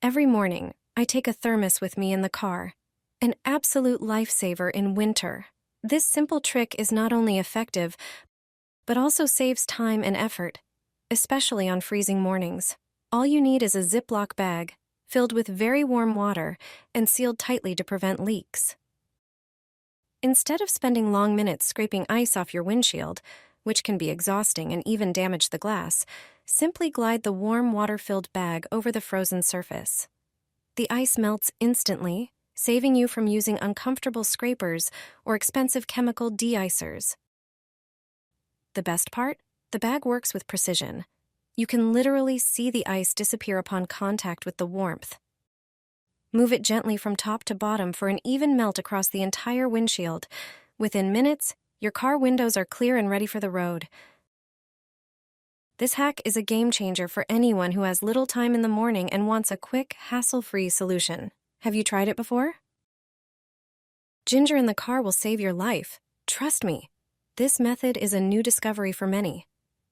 Every morning, I take a thermos with me in the car, an absolute lifesaver in winter. This simple trick is not only effective, but also saves time and effort, especially on freezing mornings. All you need is a Ziploc bag filled with very warm water and sealed tightly to prevent leaks. Instead of spending long minutes scraping ice off your windshield, which can be exhausting and even damage the glass, simply glide the warm water-filled bag over the frozen surface. The ice melts instantly, saving you from using uncomfortable scrapers or expensive chemical de-icers. The best part? The bag works with precision. You can literally see the ice disappear upon contact with the warmth. Move it gently from top to bottom for an even melt across the entire windshield. Within minutes, your car windows are clear and ready for the road. This hack is a game changer for anyone who has little time in the morning and wants a quick, hassle-free solution. Have you tried it before? Ginger in the car will save your life. Trust me. This method is a new discovery for many.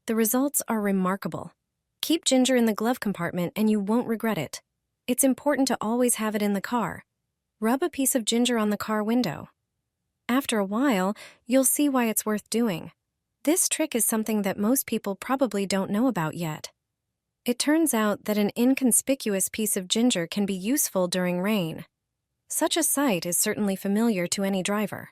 The results are remarkable. Keep ginger in the glove compartment and you won't regret it. It's important to always have it in the car. Rub a piece of ginger on the car window. After a while, you'll see why it's worth doing. This trick is something that most people probably don't know about yet. It turns out that an inconspicuous piece of ginger can be useful during rain. Such a sight is certainly familiar to any driver.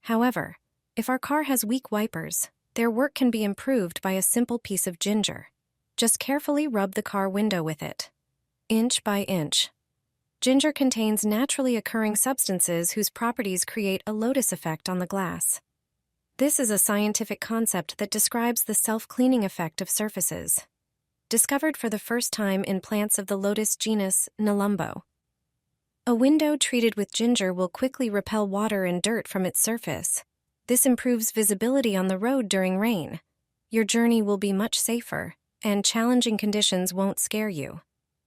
However, if our car has weak wipers, their work can be improved by a simple piece of ginger. Just carefully rub the car window with it, inch by inch. Ginger contains naturally occurring substances whose properties create a lotus effect on the glass. This is a scientific concept that describes the self-cleaning effect of surfaces. Discovered for the first time in plants of the lotus genus Nelumbo. A window treated with ginger will quickly repel water and dirt from its surface. This improves visibility on the road during rain. Your journey will be much safer, and challenging conditions won't scare you.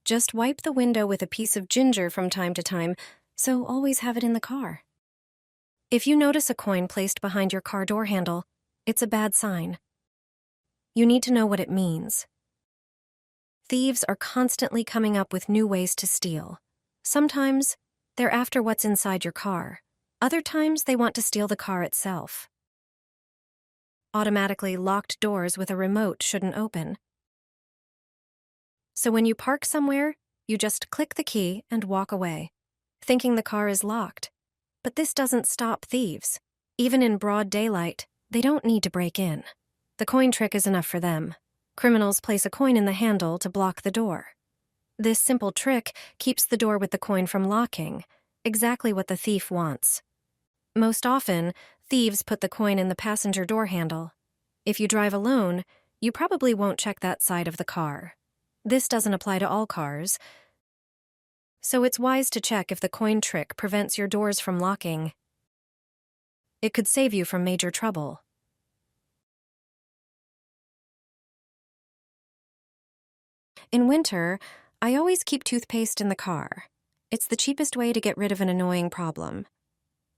Just wipe the window with a piece of ginger from time to time, so always have it in the car. If you notice a coin placed behind your car door handle, it's a bad sign. You need to know what it means. Thieves are constantly coming up with new ways to steal. Sometimes, they're after what's inside your car. Other times, they want to steal the car itself. Automatically locked doors with a remote shouldn't open. So when you park somewhere, you just click the key and walk away, thinking the car is locked. But this doesn't stop thieves. Even in broad daylight, they don't need to break in. The coin trick is enough for them. Criminals place a coin in the handle to block the door. This simple trick keeps the door with the coin from locking, exactly what the thief wants. Most often, thieves put the coin in the passenger door handle. If you drive alone, you probably won't check that side of the car. This doesn't apply to all cars, so it's wise to check if the coin trick prevents your doors from locking. It could save you from major trouble. In winter, I always keep toothpaste in the car. It's the cheapest way to get rid of an annoying problem.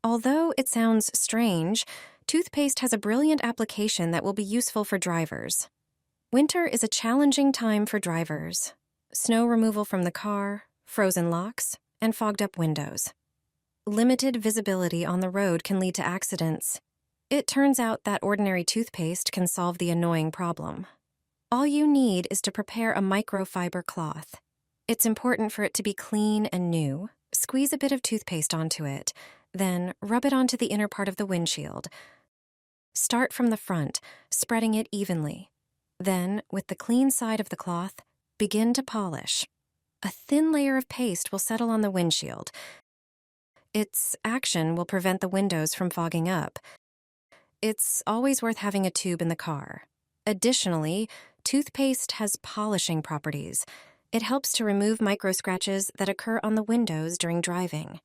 Although it sounds strange, toothpaste has a brilliant application that will be useful for drivers. Winter is a challenging time for drivers. Snow removal from the car, frozen locks, and fogged-up windows. Limited visibility on the road can lead to accidents. It turns out that ordinary toothpaste can solve the annoying problem. All you need is to prepare a microfiber cloth. It's important for it to be clean and new. Squeeze a bit of toothpaste onto it, then rub it onto the inner part of the windshield. Start from the front, spreading it evenly. Then, with the clean side of the cloth, begin to polish. A thin layer of paste will settle on the windshield. Its action will prevent the windows from fogging up. It's always worth having a tube in the car. Additionally, toothpaste has polishing properties. It helps to remove microscratches that occur on the windows during driving.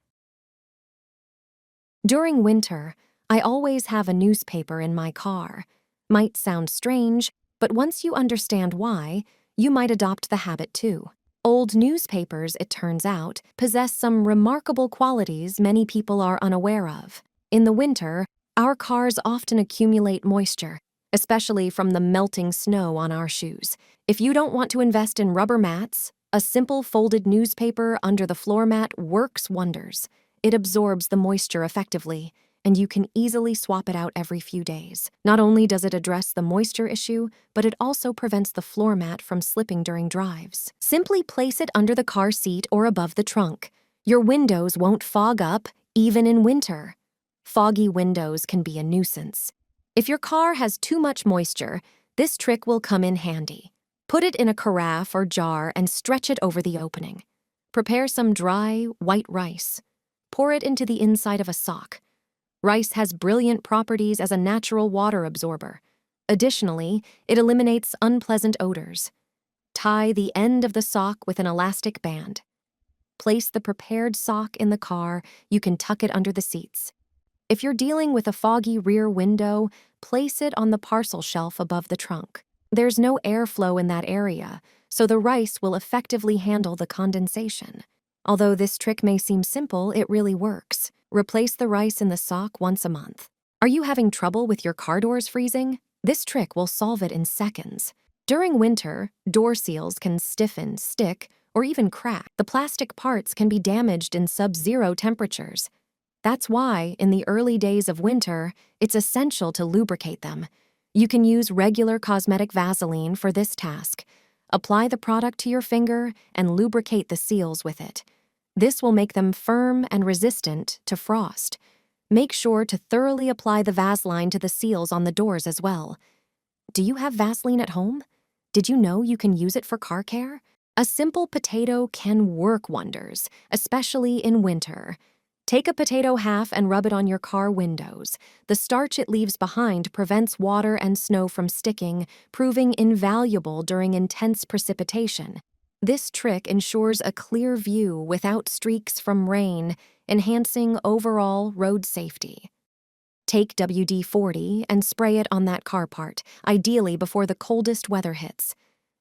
During winter, I always have a newspaper in my car. Might sound strange, but once you understand why, you might adopt the habit too. Old newspapers, it turns out, possess some remarkable qualities many people are unaware of. In the winter, our cars often accumulate moisture, especially from the melting snow on our shoes. If you don't want to invest in rubber mats, A simple folded newspaper under the floor mat works wonders. It absorbs the moisture effectively, and you can easily swap it out every few days. Not only does it address the moisture issue, but it also prevents the floor mat from slipping during drives. Simply place it under the car seat or above the trunk. Your windows won't fog up, even in winter. Foggy windows can be a nuisance. If your car has too much moisture, this trick will come in handy. Put it in a carafe or jar and stretch it over the opening. Prepare some dry, white rice. Pour it into the inside of a sock. Rice has brilliant properties as a natural water absorber. Additionally, it eliminates unpleasant odors. Tie the end of the sock with an elastic band. Place the prepared sock in the car. You can tuck it under the seats. If you're dealing with a foggy rear window, place it on the parcel shelf above the trunk. There's no airflow in that area, so the rice will effectively handle the condensation. Although this trick may seem simple, it really works. Replace the rice in the sock once a month. Are you having trouble with your car doors freezing? This trick will solve it in seconds. During winter, door seals can stiffen, stick, or even crack. The plastic parts can be damaged in sub-zero temperatures. That's why, in the early days of winter, it's essential to lubricate them. You can use regular cosmetic Vaseline for this task. Apply the product to your finger and lubricate the seals with it. This will make them firm and resistant to frost. Make sure to thoroughly apply the Vaseline to the seals on the doors as well. Do you have Vaseline at home? Did you know you can use it for car care? A simple potato can work wonders, especially in winter. Take a potato half and rub it on your car windows. The starch it leaves behind prevents water and snow from sticking, proving invaluable during intense precipitation. This trick ensures a clear view without streaks from rain, enhancing overall road safety. Take WD-40 and spray it on that car part, ideally before the coldest weather hits.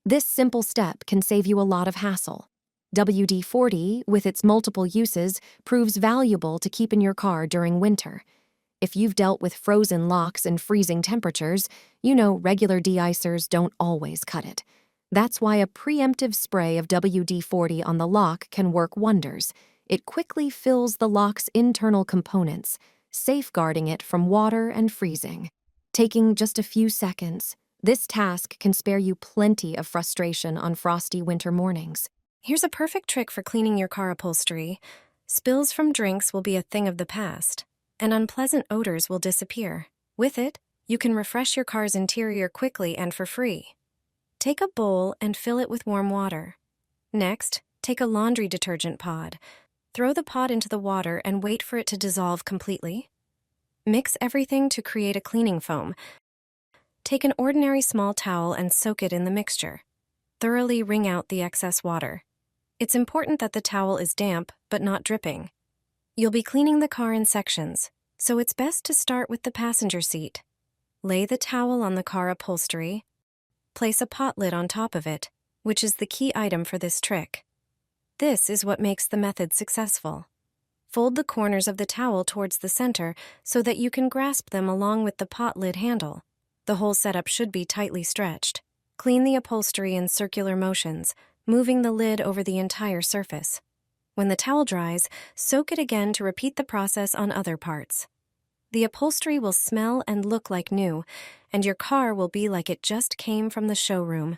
This simple step can save you a lot of hassle. WD-40, with its multiple uses, proves valuable to keep in your car during winter. If you've dealt with frozen locks and freezing temperatures, you know regular de-icers don't always cut it. That's why a preemptive spray of WD-40 on the lock can work wonders. It quickly fills the lock's internal components, safeguarding it from water and freezing. Taking just a few seconds, this task can spare you plenty of frustration on frosty winter mornings. Here's a perfect trick for cleaning your car upholstery. Spills from drinks will be a thing of the past, and unpleasant odors will disappear. With it, you can refresh your car's interior quickly and for free. Take a bowl and fill it with warm water. Next, take a laundry detergent pod. Throw the pod into the water and wait for it to dissolve completely. Mix everything to create a cleaning foam. Take an ordinary small towel and soak it in the mixture. Thoroughly wring out the excess water. It's important that the towel is damp but not dripping. You'll be cleaning the car in sections, so it's best to start with the passenger seat. Lay the towel on the car upholstery. Place a pot lid on top of it, which is the key item for this trick. This is what makes the method successful. Fold the corners of the towel towards the center so that you can grasp them along with the pot lid handle. The whole setup should be tightly stretched. Clean the upholstery in circular motions, moving the lid over the entire surface. When the towel dries, soak it again to repeat the process on other parts. The upholstery will smell and look like new, and your car will be like it just came from the showroom.